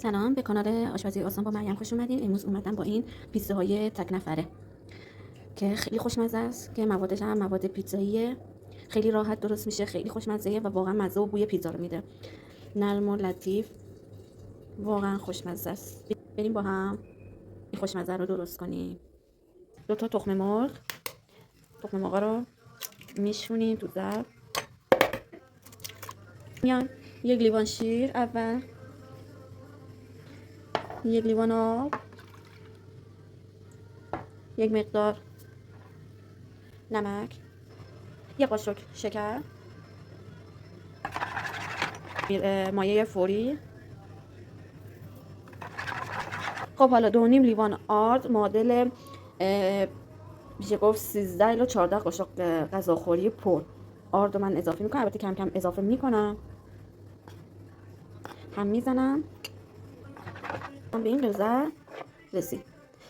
سلام، به کانال آشپزی آسان با مریم خوش اومدین. امروز اومدم با این پیتزاهای تک نفره که خیلی خوشمزه است، که موادش هم مواد پیتزاییه، خیلی راحت درست میشه، خیلی خوشمزه و واقعا مزه و بوی پیتزا رو میده، نرم و لطیف، واقعا خوشمزه است. بریم با هم این خوشمزه رو درست کنیم. 2 تا تخم مرغ رو میشونیم تو ظرف. میان 1 لیوان شیر، اول 1 لیوان آب، 1 مقدار نمک، 1 قاشق شکر، مایه فوری. خب حالا 2.5 لیوان آرد معادل میشه گفت 13 الی 14 قاشق غذاخوری پر آرد رو من اضافه میکنم. البته کم کم اضافه میکنم، هم میزنم به این لذت رسید.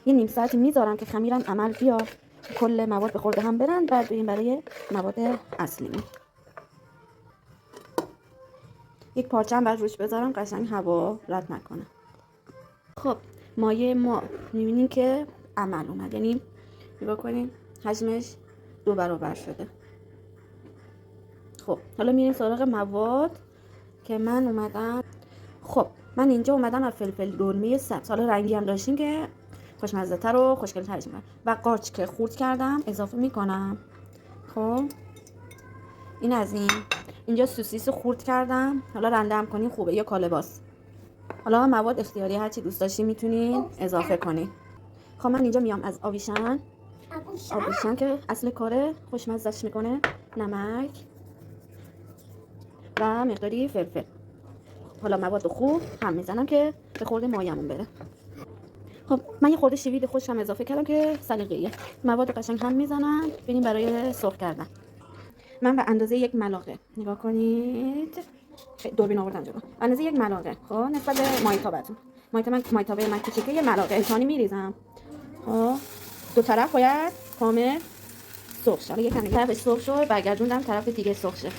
یه نیم ساعتی میذارم که خمیرم عمل بیاد، کل مواد به خورده هم برن، بعد بریم برای مواد اصلیمون. یک پارچه هم بعد روش بذارم قشنگ هوا رد نکنه. خب مایه ما میبینین که عمل اومد، یعنی نگاه کنین حجمش 2 برابر شده. خب حالا میریم سراغ مواد که من اومدم. خب من اینجا اومدم از فلفل دلمه سبز، حالا رنگی هم داشتیم که خوشمزه تر و خوشگل ترش میکنه، و قارچ که خورد کردم اضافه میکنم. خب این از این. اینجا سوسیس خورد کردم، حالا رنده هم کنین خوبه، یا کالباس. حالا مواد اختیاری، هر چی دوست داشتین میتونین اضافه کنین. خب من اینجا میام از آبیشن که اصل کاره خوشمزه‌اش میکنه، نمک و مقداری فلفل. حالا مواد خوب هم میزنم که به خورده مایمون بره. خب من یه خورده شوید خوشم اضافه کردم که سلیقه‌ایه. مواد قشنگ هم میزنم، بریم برای سرخ کردن. من به اندازه 1 ملاقه، نگاه کنید دوربین آوردم جلو، اندازه 1 ملاقه، خب نسبت به مایتابتون، مایتابه من کوچیکه، 1 ملاقه انسانی میریزم. خب 2 طرف باید کامل سرخ شه. یک کمی طرفش سرخ شد، برگردوندم طرف دیگه سرخ شه.